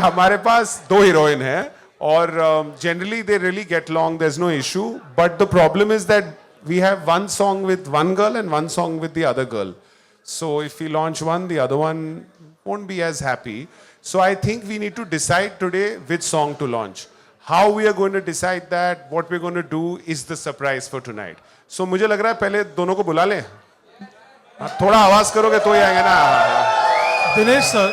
हमारे पास दो हीरोइन हैं और generally they really get long, there is no issue, but the problem is that we have one song with one girl and one song with the other girl. So if we launch one, the other one won't be as happy. So I think we need to decide today which song to launch. How we are going to decide that, what we're going to do is the surprise for tonight. So मुझे लग रहा है पहले दोनों को बुला लें. थोड़ा आवाज करोगे तो ही आएंगे ना. Dinesh sir,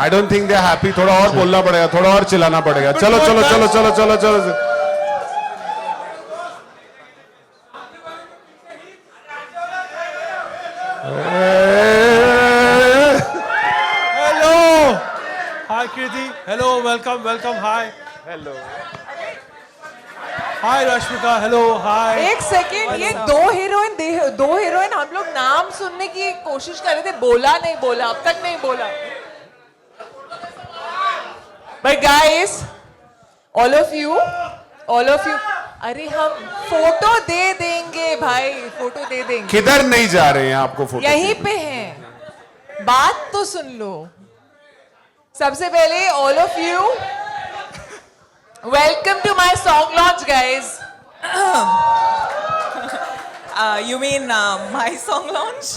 I don't think they're happy. थोड़ा और बोलना पड़ेगा, थोड़ा और चिल्लाना पड़ेगा. चलो चलो चलो चलो चलो चलो. हेलो, हाय कृति, हेलो, वेलकम वेलकम, हाय, हेलो, हाय रश्मिका, हेलो, हाय. एक सेकेंड, ये दो हीरोइन हम लोग नाम सुनने की कोशिश कर रहे थे, बोला नहीं बोला, अब तक नहीं बोला. But guys, all of you, अरे हम फोटो दे देंगे भाई, फोटो दे देंगे. किधर नहीं जा रहे हैं आपको फोटो? यहीं पे हैं, बात तो सुन लो. सबसे पहले all of you, welcome to my song launch, guys. You mean my song launch?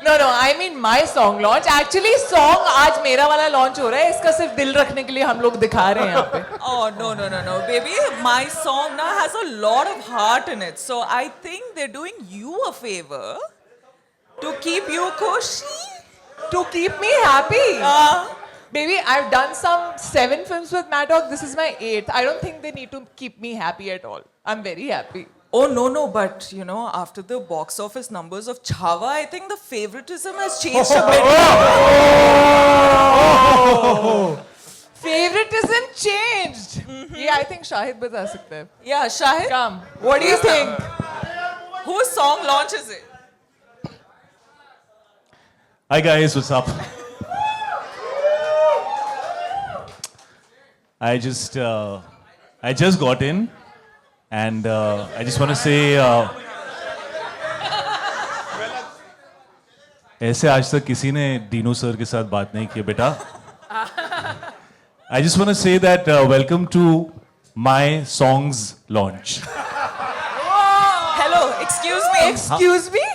No, I mean my song launch. Actually, song आज मेरा वाला launch हो रहा है. इसका सिर्फ दिल रखने के लिए हम लोग दिखा रहे हैं यहाँ पे. Oh, no, baby. My song now has a lot of heart in it. So I think they're doing you a favor to keep you cushy. To keep me happy. Baby, I've done some 7 films with Mad Dog. This is my 8th. I don't think they need to keep me happy at all. I'm very happy. Oh, no, but you know, after the box office numbers of Chhawa, I think the favoritism has changed a bit. Favoritism changed. Yeah, I think Shahid बता सकता है. Yeah, Shahid? Come. What do you think? Whose song launch is it? Hi guys, what's up? I just got in, and I just want to say, ऐसे आज तक किसी ने Dino sir के साथ बात नहीं की बेटा. I just want to say that welcome to my songs launch. Hello, excuse me. Excuse me?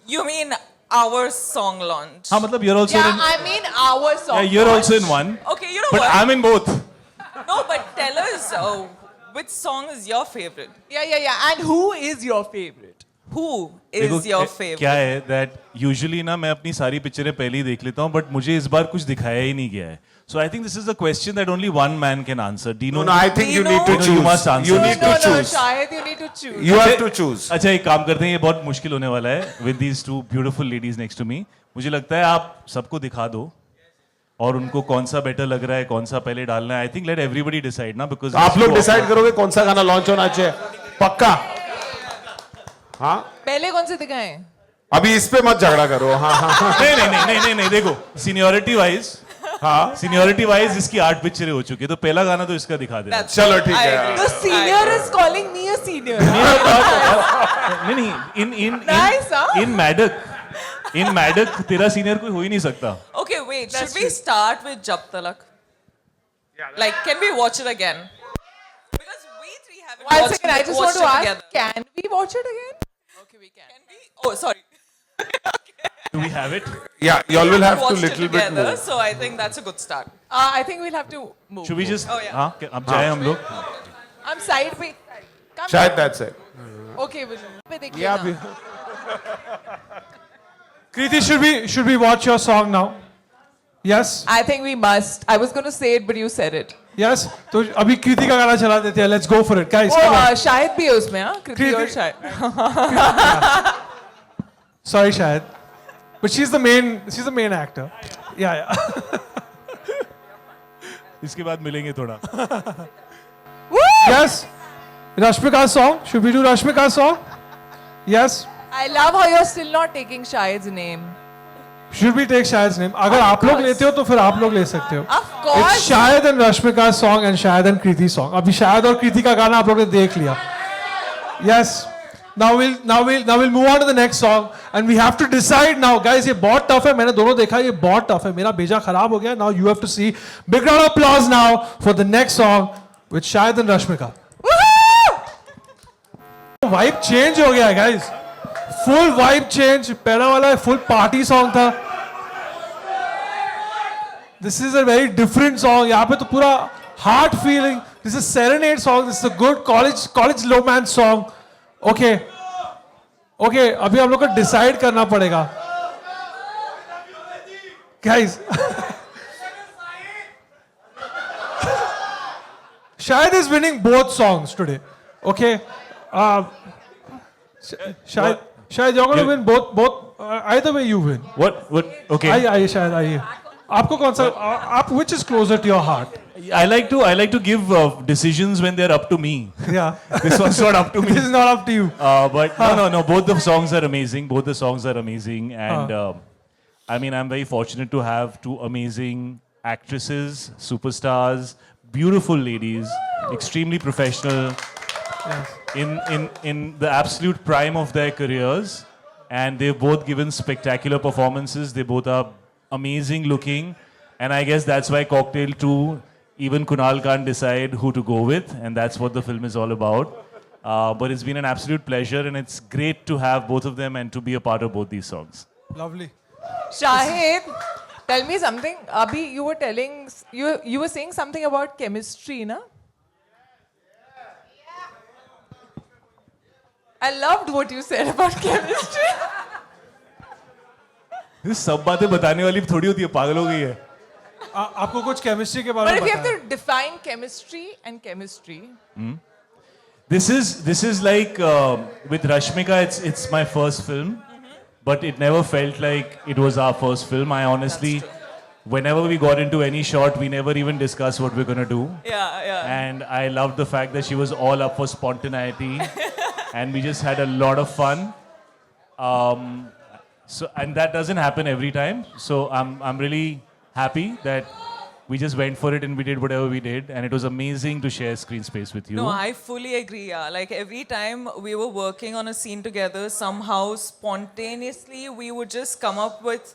You mean our song launch? हाँ मतलब you're also Yeah, in. I mean our song. Yeah, you're launch. also in one. Okay, you know But what? I'm in both. No, but tell us, which song is your favorite? Yeah. And who is your favorite? Who देखो, is your favorite? क्या है that usually ना मैं अपनी सारी पिक्चरें पहले ही देख लेता हूँ, but मुझे इस बार कुछ दिखाया ही नहीं गया है. So I think this is a question that only one man can answer. Dino, No, I think you need to Dino, choose. you must answer. You need to No, choose. Shahid, you need to choose. You have to choose. अच्छा एक काम करते हैं, ये बहुत मुश्किल होने वाला है. With these two beautiful ladies next to me, मुझे लगता है आप सबको दिखा दो और उनको कौन सा बेटर लग रहा है, कौन सा पहले डालना है. I think let everybody decide ना, because आप लोग डिसाइड करोगे कौन सा गाना लॉन्च होना चाहिए. पक्का? हाँ. पहले कौन से दिखाएं? अभी इस पे मत झगड़ा करो. हाँ. नहीं देखो सीनियोरिटी वाइज इसकी 8 पिक्चरें हो चुकी है, तो पहला गाना तो इसका दिखा देना. That's चलो right. ठीक I है. agree. The senior is calling me a senior. नहीं Nice, huh? इन मैडक तेरा सीनियर कोई हो ही नहीं सकता. Okay, wait. That's Should we start with Jab Talak? Like, can we watch it again? Because we three haven't One watched second, I just want watched to it ask, together. can we watch it again? Okay, we can. Can we? Oh, sorry. Do we have it? Yeah, you all will have to Watched it little bit together, more. so I think that's a good start. I think we'll have to move. Should we just Oh, yeah. हाँ अब जाए हम लोग. I'm side पे. Come शायद that's it. Okay, Vijay. पे देखिए Yeah, ना. अभी. Kriti, should we watch your song now? Yes, I think we must. I was going to say it, but you said it. yes. तो अभी कृति का गाना चला देते हैं. Let's go for it, guys. Oh, Come on. Shahid भी है उसमें, हाँ? कृति कृति- और Shahid. Sorry, Shahid, but she's the main actor. Yeah. इसके बाद मिलेंगे थोड़ा. Woo! Yes. Rashmika's song. Should we do Rashmika's song? Yes. I love how you're still not taking Shahid's name. Should we take Shahid's name? अगर Of आप लोग course. लेते हो तो फिर आप लोग ले सकते हो. Of course. It's Shahid and Rashmika's song and Shahid and Kriti's song. अभी Shahid और Kriti का गाना आप लोगों ने देख लिया. Yes. Now we'll move on to the next song, and we have to decide now, guys. ये बहुत tough है. मैंने दोनों देखा. ये बहुत tough है. मेरा बेजा खराब हो गया. Now you have to see. Big round of applause now for the next song with Shahid and Rashmika. Vibe change हो गया है, guys. Full vibe change. पहला वाला full party song था. This is a very different song. यहाँ पे तो पूरा heart feeling. This is a serenade song. This is a good college romance song. Okay. अभी हम लोग को डिसाइड करना पड़ेगा. Guys. Shahid is winning both songs today. Okay. Shahid, you're going to win both. Either way you win. What? Okay. आइए Shahid, आइए. आपको कौन सा? Which is closer to your heart? I like to give decisions when they're up to me. Yeah. This one's not up to me. This is not up to you. But no. Both the songs are amazing. And I mean, I'm very fortunate to have two amazing actresses, superstars, beautiful ladies, extremely professional, in the absolute prime of their careers, and they've both given spectacular performances. They both are amazing looking, and I guess that's why Cocktail 2, even Kunal can't decide who to go with, and that's what the film is all about. But it's been an absolute pleasure, and it's great to have both of them and to be a part of both these songs. Lovely. Shahid, tell me something. Abhi, you were saying something about chemistry, na? I loved what you said about chemistry. This सब बातें बताने वाली थोड़ी होती है, पागल हो गई है. आपको कुछ केमिस्ट्री के बारे But में if you have बताया? to define chemistry and chemistry, This is like with Rashmika, it's my first film, but it never felt like it was our first film. I honestly, whenever we got into any shot, we never even discussed what we're gonna do. Yeah. And I loved the fact that she was all up for spontaneity, and we just had a lot of fun. And that doesn't happen every time. So I'm really happy that we just went for it and we did whatever we did, and it was amazing to share screen space with you. No, I fully agree. Yeah, like every time we were working on a scene together, somehow spontaneously we would just come up with,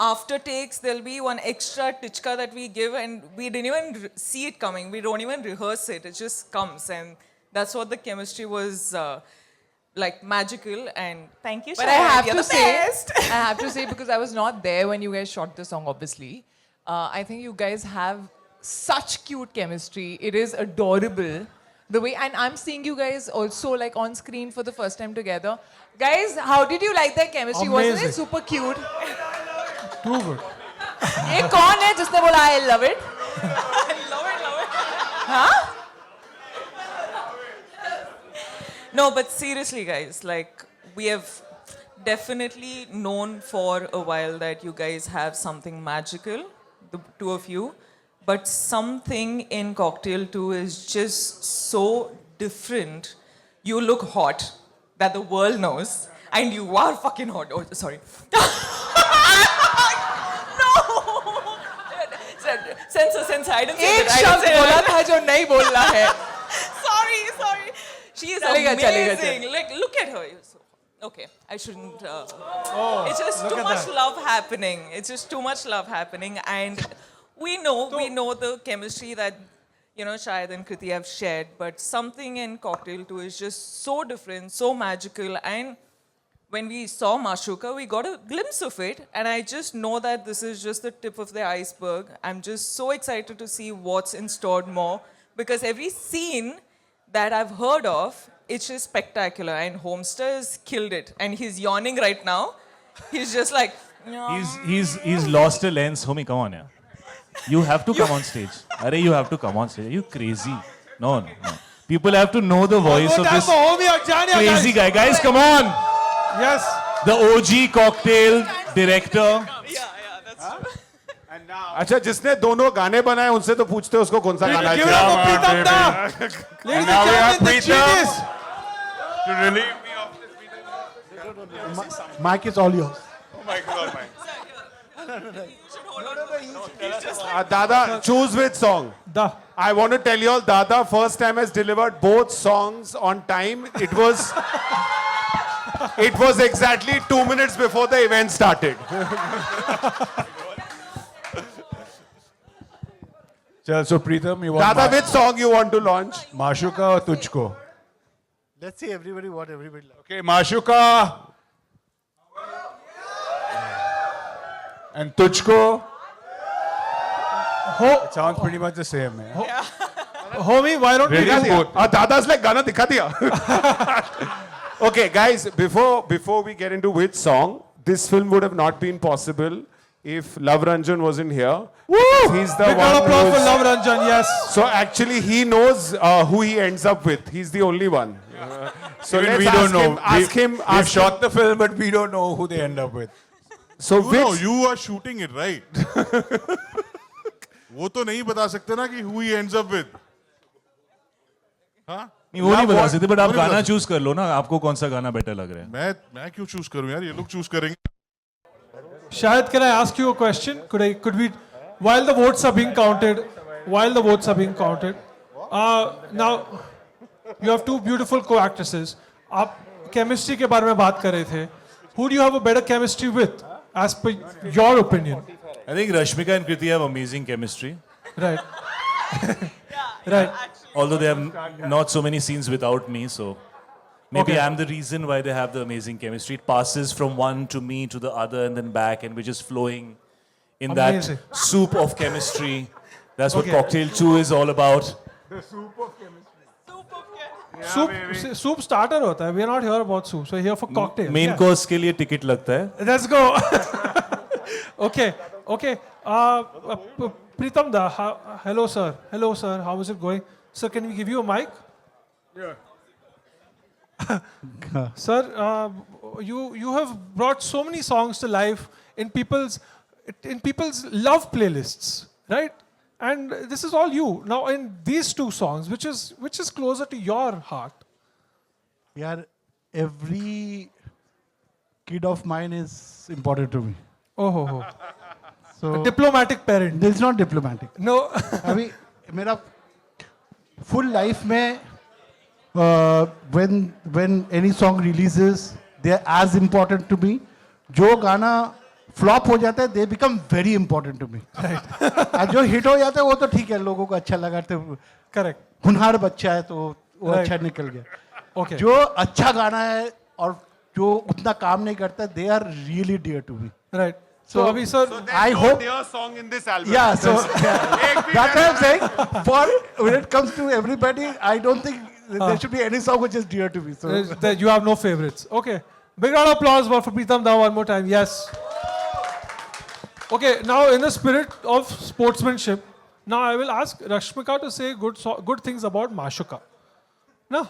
after takes there'll be one extra tichka that we give, and we didn't even see it coming. We don't even rehearse it. It just comes, and that's what the chemistry was. Like magical, and thank you, but Shahid. You're the best. I have to say, because I was not there when you guys shot the song, obviously. I think you guys have such cute chemistry. It is adorable. The way, and I'm seeing you guys also like on screen for the first time together. Guys, how did you like that chemistry? Wasn't Amazing. it super cute? Too good. ये कौन है जिसने बोला I love it? Love it. Huh? No, but seriously, guys, like we have definitely known for a while that you guys have something magical, the two of you. But something in Cocktail 2 is just so different. You look hot, that the world knows, and you are fucking hot. Oh, sorry. No! Censor, I didn't say एक that. I शब्द didn't say बोला that. था जो नहीं बोलना है. Sorry. She is चलेगा. amazing. Like, look at her. Okay, I shouldn't. It's just look too at much that. love happening. It's just too much love happening, and we know the chemistry that Shahid and Kriti have shared. But something in Cocktail 2 is just so different, so magical, and when we saw Mashuka, we got a glimpse of it, and I just know that this is just the tip of the iceberg. I'm just so excited to see what's in store more, because every scene that I've heard of, it's just spectacular, and Homester has killed it, and he's yawning right now. He's just like, He's lost a lens. Homie, come on, yeah. You have to come on stage. Arey, you have to come on stage. Are you crazy? No. People have to know the voice of this crazy guy. Guys, come on. Yes. The OG Cocktail director. that's true. अच्छा, जिसने दोनों गाने बनाए उनसे तो पूछते उसको कौन सा गाना Give it up for Pritam Da. Ladies and gentlemen, the genius. To relieve me of this. Mic is all yours. Oh my God, Dada, choose which song. Da. I want to tell you all, Dada first time has delivered both songs on time. It was exactly 2 minutes before the event started. चल, so Preetham, you want Dada, which song you want to launch? Mashuka or Tujhko? Let's see everybody what everybody likes. Okay, Mashuka. And Tujhko. It sounds pretty much the same, man. Homie, why don't we Really? do Both. Dada's like Gana dikha diya. Okay, guys, before we get into which song, this film would have not been possible if Love Ranjan wasn't here. Woo! He's the Big round of one applause for who's- Love Ranjan, yes. So actually, he knows who he ends up with. He's the only one. So Even let's we don't know. Ask him. We've shot the film, but we don't know who they end up with. So You know, which? you are shooting it, right? वो तो नहीं बता सकते ना कि who he ends up with. हाँ? नहीं वो नहीं बता सकते बट आप वो नहीं गाना बता चूज कर लो ना आपको कौन सा गाना बेटर लग रहा है मैं क्यों चूज करूं यार ये लोग चूज करेंगे Shahid, can I ask you a question? Could we, while the votes are being counted, now you have two beautiful co-actresses. आप chemistry के बारे में बात कर रहे थे. Who do you have a better chemistry with, as per your opinion? I think Rashmika and Kriti have amazing chemistry Right. Right. although they have not so many scenes without me so maybe Okay. I'm the reason why they have the amazing chemistry it passes from one to me to the other and then back and we're just flowing in Amazing. that soup of chemistry that's what Okay. Cocktail 2 is all about Soup starter होता है. We are not here about soup. So here for cocktail. main Yeah. course के लिए ticket लगता है Let's go. Okay. Preetham da, hello sir. How is it going? Sir, can we give you a mic? Yeah. Sir, you have brought so many songs to life in people's love playlists, right? And this is all you. Now in these two songs, which is closer to your heart? Yeah, every kid of mine is important to me. Oh. So Diplomatic parent. this is not diplomatic. No. अभी मेरा full life में when any song releases, they are as important to me. जो गाना flop हो जाता है, they become very important to me. और जो hit हो जाता है वो तो ठीक है, लोगों को अच्छा लगा तो Correct. हुनहार बच्चा है तो वो Right. अच्छा निकल गया. Okay. जो अच्छा गाना है और जो उतना काम नहीं करता, they are really dear to me. Right. So, Abhi sir, I hope. Their song in this album. Yeah, so that's what I'm saying. For when it comes to everybody, I don't think there should be any song which is dear to me. So that you have no favorites. Okay. Big round of applause for Preetham Da one more time. Yes. Okay, now in the spirit of sportsmanship, now I will ask Rashmika to say good things about Mashuka. No,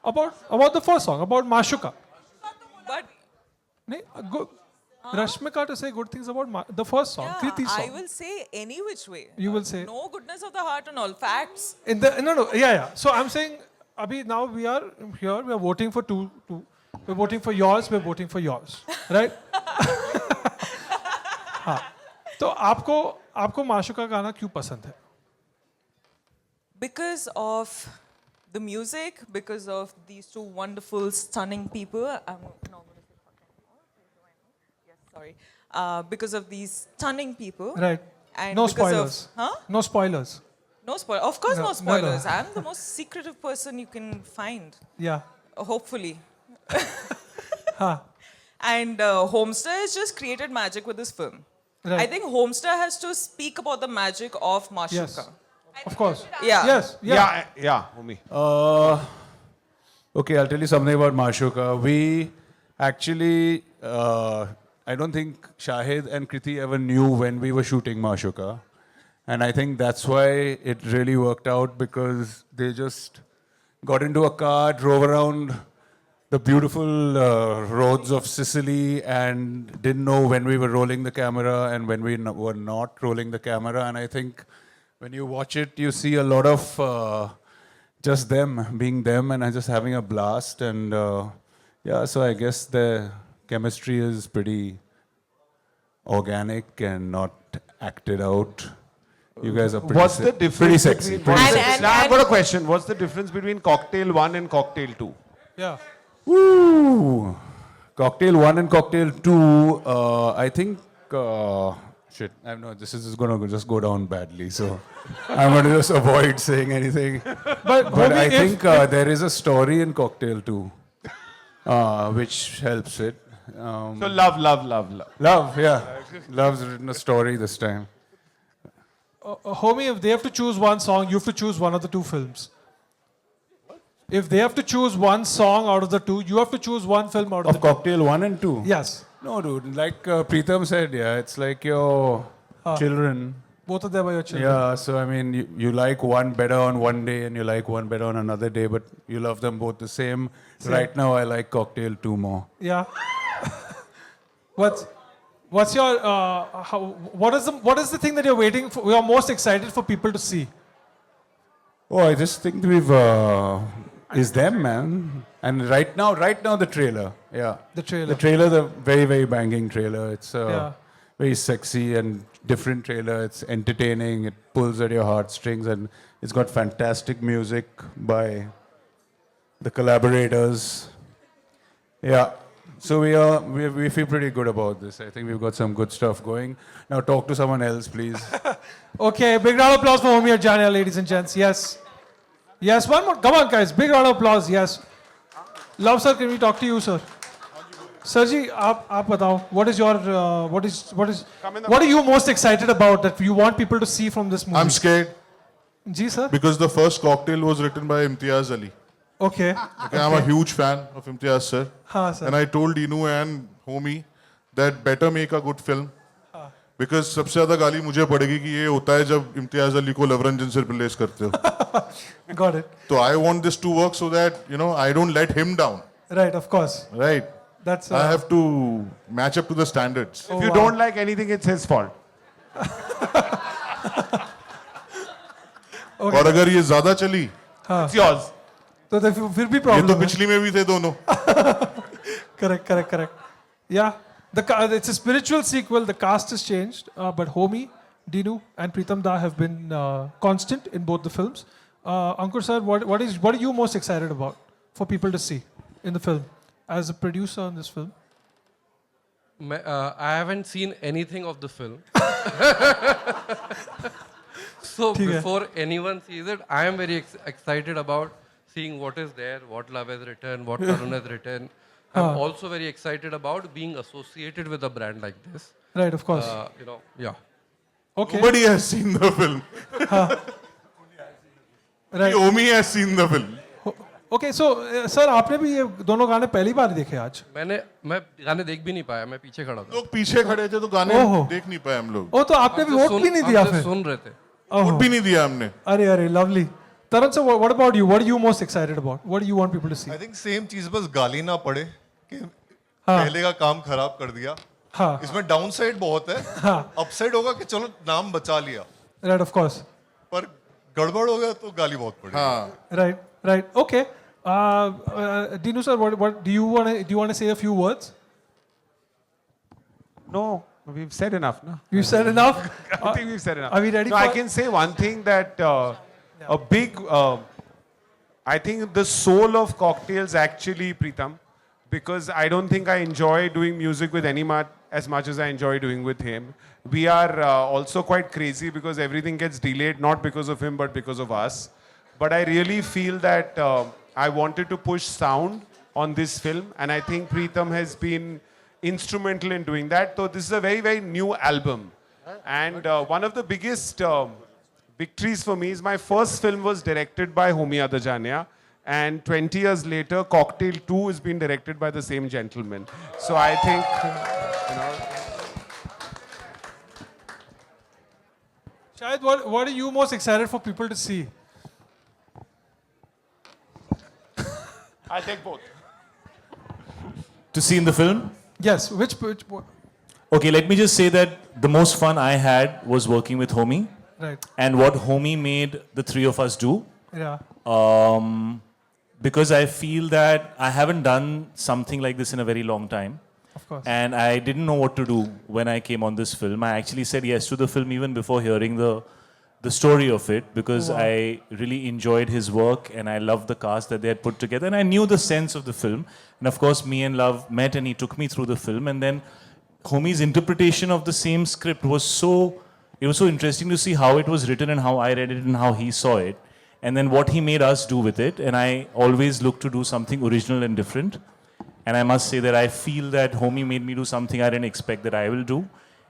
about the first song, about Mashuka. But Nee, good. Rashmika to say good things about the first song, yeah, Kriti's I song. will say any which way. You will say. No goodness of the heart and all facts. No, yeah. So I'm saying, Abhi, now we are here, we are voting for two. We're voting for yours, we're voting for yours. Right? हाँ. तो आपको माशुका गाना क्यों पसंद है? Because of the music, because of these two wonderful, stunning people. I'm not going to say fuck anymore. Do I know? Yes, sorry. Because of these stunning people. Right. And No because spoilers. Of, huh? No spoilers. No spoilers. Of course, No, no no, spoilers. no. I'm the most secretive person you can find. Yeah. Hopefully. And Homester has just created magic with this film. Right. I think Homester has to speak about the magic of Mashuka. Yes. Of course. Yeah. Yes. Yeah. Yeah, homie. Okay, I'll tell you something about Mashuka. We actually, I don't think Shahid and Kriti ever knew when we were shooting Mashuka. And I think that's why it really worked out because they just got into a car, drove around the beautiful roads of Sicily and didn't know when we were rolling the camera and when we were not rolling the camera. And I think when you watch it, you see a lot of just them being them and just having a blast. And yeah, so I guess the chemistry is pretty organic and not acted out. You guys are pretty What's the difference? Pretty sexy. Between, Pretty what's the- And- Now, I've and- got a question. What's the difference between Cocktail 1 and Cocktail 2? Yeah. Ooh. Cocktail 1 and Cocktail 2, I think, shit, I know this is going to just go down badly, so I'm going to just avoid saying anything. But, But homie, I if- think there is a story in Cocktail 2, which helps it. So love. Love, yeah. Love's written a story this time. homie, if they have to choose one song, you have to choose one of the two films. If they have to choose one song out of the two, you have to choose one film out of Of the two. Cocktail 1 and 2? Yes. No, dude. Like Preetham said, yeah, it's like your children. Both of them are your children. Yeah, so I mean, you like one better on one day and you like one better on another day, but you love them both the same. Right now, I like Cocktail 2 more. Yeah. What's your what is the thing that you're waiting for? You're most excited for people to see? Oh, I just think is them, man. And right now, the trailer. Yeah. The trailer. The trailer, the very, very banging trailer. It's Yeah. very sexy and different trailer. It's entertaining. It pulls at your heartstrings, and it's got fantastic music by the collaborators. Yeah. So we feel pretty good about this. I think we've got some good stuff going. Now talk to someone else, please. Okay, big round of applause for Homie Arjania, ladies and gents. Yes. Yes, one more. Come on, guys. Big round of applause. Yes. Love, sir, can we talk to you, sir? Sir ji, aap batao. What is your, what are you most excited about that you want people to see from this movie? I'm scared Ji, sir? because the first Cocktail was written by Imtiaz Ali. Okay. Okay, I'm a huge fan of Imtiaz sir. हाँ, sir. And I told Dinu and homie that better make a good film. Because सबसे ज़्यादा गाली मुझे पड़ेगी कि ये होता है जब इम्तियाज अली को लवरंजन से रिप्लेस करते हो. Got it. So I want this to work so that I don't let him down. Right, of course. Right. That's I have to match up to the standards. If you don't like anything, it's his fault. और अगर ये ज्यादा चली, It's yours. तो फिर भी ये problem तो है. पिछली में भी थे दोनों. Correct. Yeah, it's a spiritual sequel. The cast has changed, but Homie, Dinu, and Preetham Da have been constant in both the films. Ankur sir, what are you most excited about for people to see in the film as a producer on this film? I haven't seen anything of the film. So ठीक है. before anyone sees it, I am very excited about seeing what is there, what Love has written, what Tarun has written. I'm also very excited about being associated with a brand like this. Right, of course. Yeah. Okay. Nobody has seen the film. Right. Omi has seen the film. Okay, so sir, आपने भी ये दोनों गाने पहली बार देखे आज? मैं गाने देख भी नहीं पाया, मैं पीछे खड़ा था. लोग पीछे खड़े थे तो गाने ओहो. देख नहीं पाए हम लोग. ओ तो आपने भी वोट भी नहीं दिया हम तो फिर? सुन रहे थे. वोट भी नहीं दिया हमने. अरे, lovely. Tarun sir, what about you? What are you most excited about? What do you want people to see? I think same चीज बस गाली ना पड़े कि पहले का काम खराब कर दिया. हाँ. इसमें डाउन साइड बहुत है. अपसाइड होगा कि चलो नाम बचा लिया, Right, of course. पर गड़बड़ हो गया तो गाली बहुत पड़ी. हाँ. Right. Okay. Dinu sir, what do you want to say a few words? No, we've said enough, no? You said enough. I think we've said enough. Are we ready No, for? I can say one thing that a big, I think the soul of Cocktails actually, Preetham, because I don't think I enjoy doing music with anyone as much as I enjoy doing with him. We are also quite crazy because everything gets delayed, not because of him, but because of us. But I really feel that I wanted to push sound on this film, and I think Preetham has been instrumental in doing that. So this is a very, very new album. And one of the biggest victories for me is my first film was directed by Homie Adajania. And 20 years later, Cocktail 2 is being directed by the same gentleman. So I think, Shahid, what are you most excited for people to see? I'll take both. To see in the film? Yes. Which Okay, let me just say that the most fun I had was working with Homie. right. And what Homie made the three of us do. Yeah. Because I feel that I haven't done something like this in a very long time. Of course. And I didn't know what to do when I came on this film. I actually said yes to the film even before hearing the the story of it because I really enjoyed his work and I loved the cast that they had put together and I knew the sense of the film. And of course, me and Love met and he took me through the film. And then Homie's interpretation of the same script was so interesting to see how it was written and how I read it and how he saw it. And then what he made us do with it. And I always look to do something original and different. And I must say that I feel that Homie made me do something I didn't expect that I will do.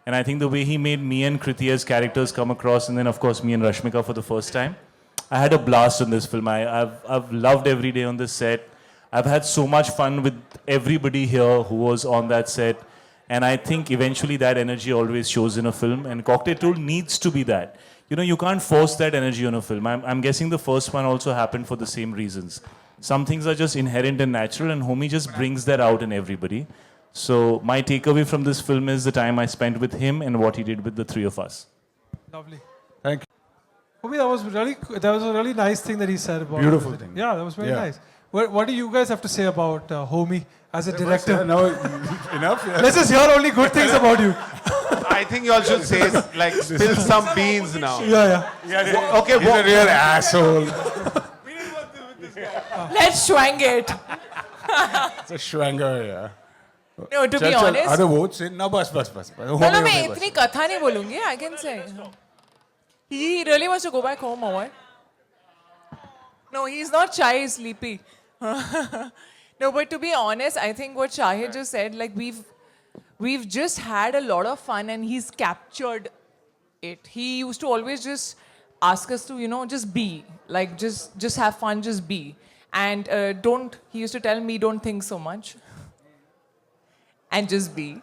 And I think the way he made me and Kriti as characters come across, and then of course me and Rashmika for the first time, I had a blast on this film. I've loved every day on this set. I've had so much fun with everybody here who was on that set. And I think eventually that energy always shows in a film. And Cocktail Tour needs to be that. You know, you can't force that energy on a film. I'm guessing the first one also happened for the same reasons. Some things are just inherent and natural, and Homie just brings that out in everybody. So my takeaway from this film is the time I spent with him and what he did with the three of us. Lovely. Thank you. For me, that was a really nice thing that he said about Beautiful it. thing. Yeah, that was very Yeah. nice. What do you guys have to say about Homie as a director? No, enough. Yeah. Let's just hear only good things about you. I think you all should say, like, spill some beans now. Yeah. Okay, He's a real asshole. Let's swang it. It's a schwanger, yeah. No, to be honest. Other votes in? No, bus. No, मैं इतनी कथा नहीं बोलूँगी. I can say. He really wants to go back home or what? No, he's not shy. He's sleepy. No, but to be honest, I think what Shahid just said, like we've just had a lot of fun and he's captured it. He used to always just ask us to, you know, just be, like just have fun, just be, and he used to tell me, don't think so much, and just be,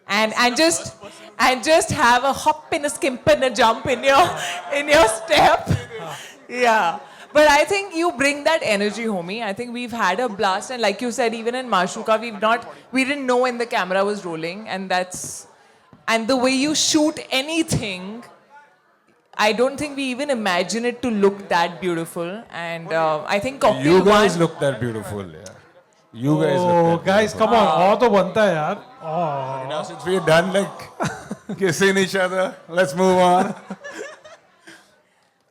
and just have a hop and a skimp and a jump in your step, yeah. But I think you bring that energy, Homie. I think we've had a blast, and like you said, even in Mashuka, we didn't know when the camera was rolling, and the way you shoot anything, I don't think we even imagine it to look that beautiful. And I think Cocktail You guys won. look that beautiful, yeah. You guys Oh, look that guys, come on. और तो बनता है यार. Oh. Now, since we're done like kissing each other, let's move on.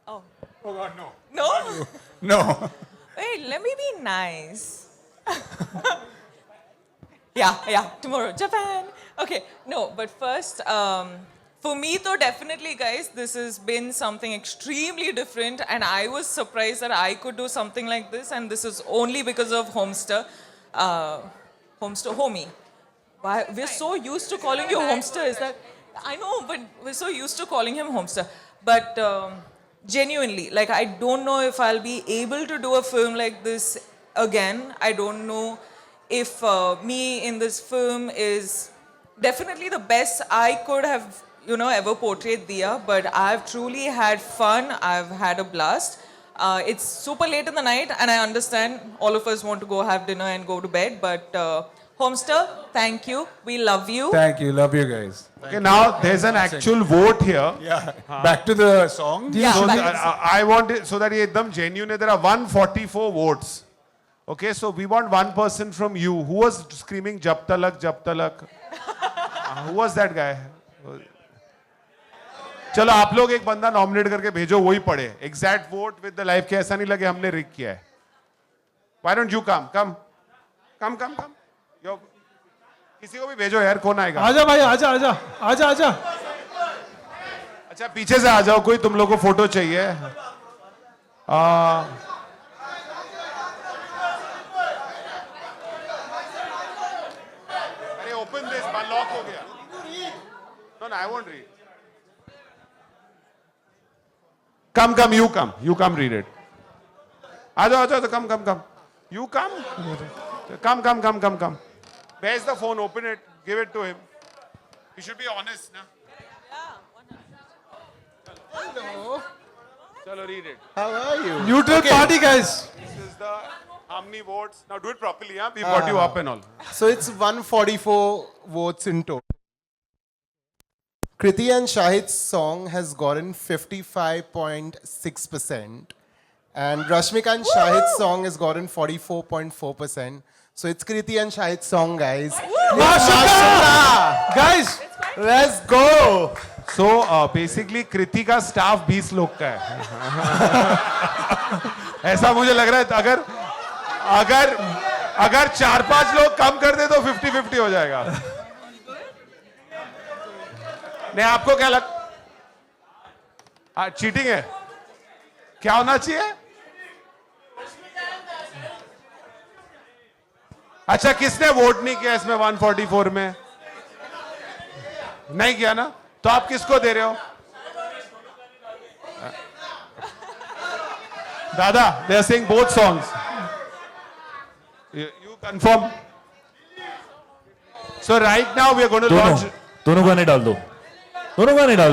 Oh. Oh God, no. No? No. Wait, let me be nice. Yeah, tomorrow, Japan. Okay, no, but first, for me though, definitely guys, this has been something extremely different and I was surprised that I could do something like this and this is only because of Homester, Homie. Why, we're so used to calling you Homester, is that, I know, but we're so used to calling him Homester. But genuinely, like I don't know if I'll be able to do a film like this again. I don't know if me in this film is definitely the best I could have, you know, ever portrayed Diya, but I've truly had fun. I've had a blast. It's super late in the night and I understand all of us want to go have dinner and go to bed, but Homester, thank you. We love you. Thank you. Love you guys. Okay, now there's an actual vote here. Yeah. Back to the song. Yeah, So back the- to- I want it so that ये एकदम genuine है. There are 144 votes. Okay, so we want one person from you. Who was screaming Jab Talak, Jab Talak? Who was that guy? चलो आप लोग एक बंदा nominate करके भेजो, वही पढ़े. Exact vote with the live के ऐसा नहीं लगे हमने रिक किया है. Why don't you come? Yo, किसी को भी भेजो यार, कौन आएगा? आजा भाई, आजा. अच्छा पीछे से आ जाओ, कोई तुम लोग को फोटो चाहिए? अरे ओपन दिस, लॉक हो गया. No, I won't read. Come, you come read it. आ जाओ, come. You come. Where's the phone? Open it. Give it to him. He should be honest, na? Hello. Chalo, read it. How are you? Neutral party, guys. This is the how many votes? Now do it properly, huh? We've got you up and all. So it's 144 votes in total. Kriti and Shahid's song has gotten 55.6%. And Rashmika and Shahid's song has gotten 44.4%. So it's Kriti and Shahid's song, guys. Guys, Let's go. So basically कृति का staff 20 लोग का है ऐसा मुझे लग रहा है अगर 4-5 लोग कम कर दे तो 50-50 हो जाएगा नहीं आपको क्या चीटिंग है क्या होना चाहिए अच्छा किसने वोट नहीं किया इसमें 144 में नहीं किया ना तो आप किसको दे रहे हो दादा they are sing both songs you confirm so right now we are going to launch दोनों गाने डाल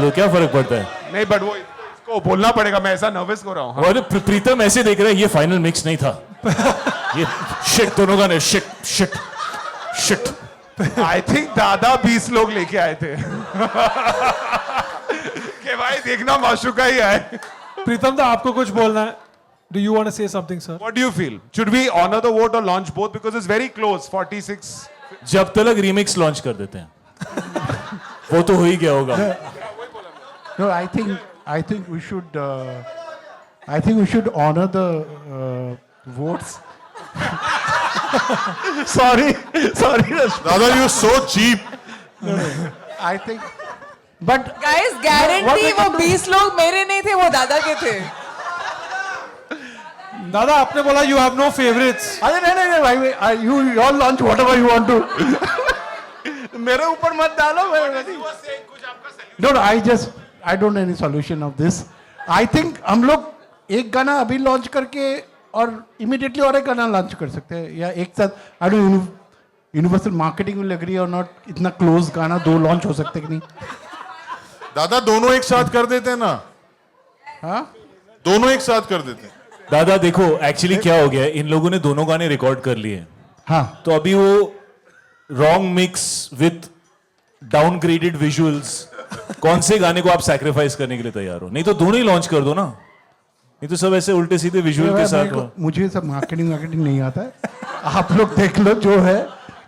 दो क्या फर्क पड़ता है नहीं बट वो इसको बोलना पड़ेगा मैं ऐसा नर्वस हो रहा हूँ और प्रीतम ऐसे देख रहा है ये फाइनल मिक्स नहीं था ये शिट दोनों गाने शिट आई थिंक दादा 20 लोग लेके आए थे कि भाई देखना माशुका ही आए प्रीतम दा आपको कुछ बोलना है. Do you want to say something, sir? What do you feel? Should we honor the vote or launch both because it's very close 46 जब तक रीमिक्स लॉन्च कर देते हैं वो तो हो ही गया होगा No, I think we should honor the votes. sorry. दादा you so cheap I think, but Guys, guarantee वो 20 लोग मेरे नहीं थे, वो दादा के थे. दादा आपने बोला you have no favorites. अरे नहीं भाई you all launch whatever you want to. मेरे ऊपर मत डालो. No, I don't know any solution of this. I think हम लोग एक गाना अभी लॉन्च करके और इमीडिएटली और एक गाना लॉन्च कर सकते हैं या एक साथ. I don't know Universal marketing will agree और नॉट. इतना क्लोज गाना 2 लॉन्च हो सकते कि नहीं. दादा दोनों एक साथ कर देते हैं ना. हाँ दोनों एक साथ कर देते हैं. दादा देखो एक्चुअली क्या हो गया है इन लोगों ने दोनों गाने रिकॉर्ड कर लिए हाँ तो अभी वो wrong mix with downgraded visuals कौन से गाने को आप सैक्रिफाइस करने के लिए तैयार हो नहीं तो दोनों ही लॉन्च कर दो ना नहीं तो सब ऐसे उल्टे सीधे विजुअल के साथ हो. मुझे सब मार्केटिंग नहीं आता है. आप लोग देख लो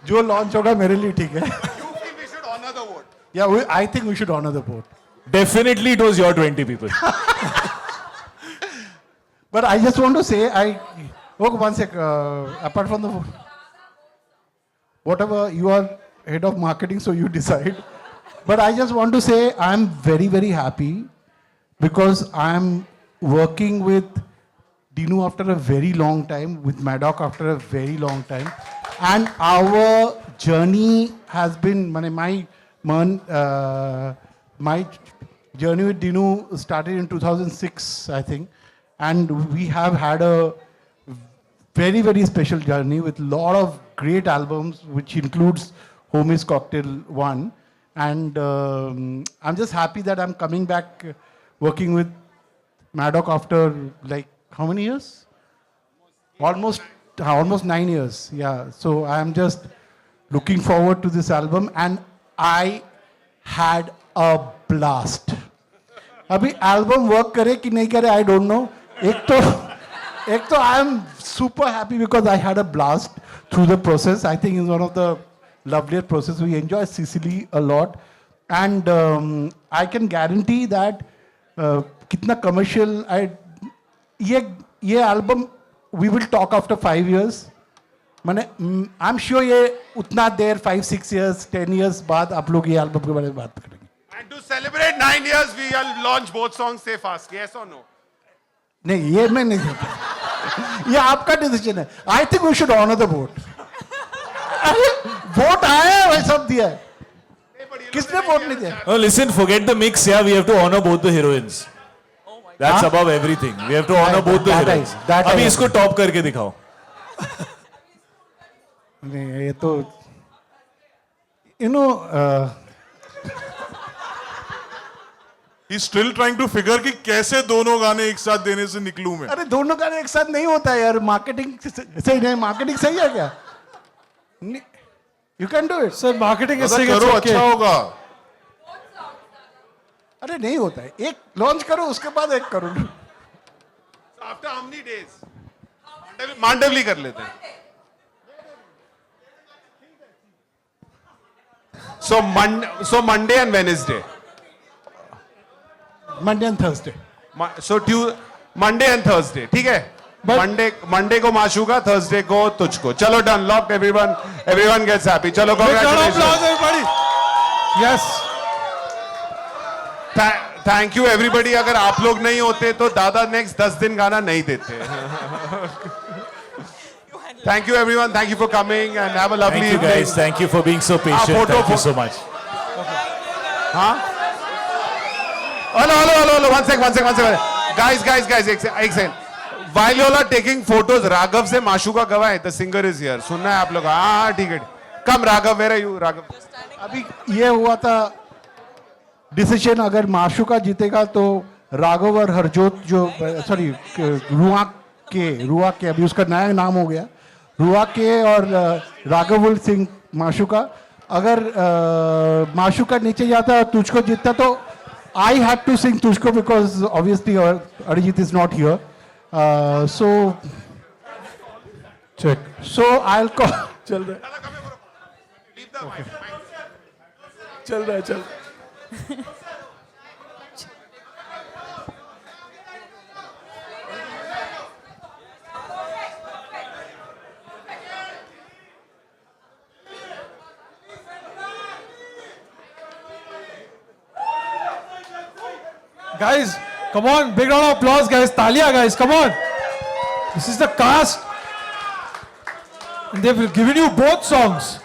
जो लॉन्च होगा मेरे लिए ठीक है. Yeah, I think we should honor the vote. Definitely it was your 20 people. But I just want to say, one sec, apart from the vote, whatever, you are head of marketing, so you decide. But I just want to say, I'm very, very happy because I'm working with Dinu after a very long time, with Maddock after a very long time. And our journey has been, my journey with Dinu started in 2006, I think. And we have had a very, very special journey with a lot of great albums, which includes Homie's Cocktail 1. And I'm just happy that I'm coming back working with Maddock after like how many years? Almost 9 years. Yeah. So I'm just looking forward to this album, and I had a blast. अभी album work करे कि नहीं करे I don't know. एक तो I am super happy because I had a blast through the process. I think it's one of the loveliest process. We enjoy Sicily a lot, and I can guarantee that कितना commercial ये album we will talk after 5 years. I'm sure ये उतना देर 5-6 years 10 years बाद आप लोग ये album के बारे में बात करेंगे. and to celebrate 9 years we will launch both songs. Say fast, yes or no? नहीं ये मैं नहीं देता. ये आपका डिसीजन है. I think we should honour the vote. Vote आया है वही सब दिया है. किसने वोट नहीं दिया? Oh, listen, forget the mix. Yeah, we have to honor both the heroines. That's above everything. We have to honor both the heroines. अभी इसको टॉप करके दिखाओ. नहीं ये तो He's still trying to figure कि कैसे दोनों गाने एक साथ देने से निकलूं मैं. अरे दोनों गाने एक साथ नहीं होता है यार. मार्केटिंग सही नहीं. मार्केटिंग सही है क्या? You can do it. Sir marketing दादा इससे करो अच्छा होगा. अरे नहीं होता है. एक लॉन्च करो उसके बाद एक करो. After how many days? मांडवली कर लेते हैं. So Monday and Wednesday. Monday and Thursday. Monday and Thursday. ठीक है? Monday को माशूका, Thursday को तुझको. चलो done. Locked. Everyone gets happy. चलो Big round of congratulations. applause, everybody. Yes. Thank you everybody. अगर आप लोग नहीं होते तो दादा next 10 दिन गाना नहीं देते. Thank you everyone. Thank you for coming and have a lovely Thank you evening. guys. Thank you for being so patient. Thank you so much. हाँ? Hello. One sec. Guys. एक second. While you all are taking photos, Raghav से माशूका गवाए. The singer is here. सुनना है आप लोग. हाँ, ठीक है. Come Raghav, where are you, Raghav? अभी ये हुआ था डिसीजन, अगर माशूका जीतेगा तो राघव और हरजोत जो सॉरी रुआ के अभी उसका नया नाम हो गया, रुआ के और राघव विल सिंग माशूका. अगर माशूका नीचे जाता और तुझको जीतता तो आई हैड टू सिंग तुझको because obviously Arijit is not here. So check. So I call. चल रहा है. Guys, come on. Big round of applause, guys. Talia, guys. Come on. This is the cast. And they've given you both songs.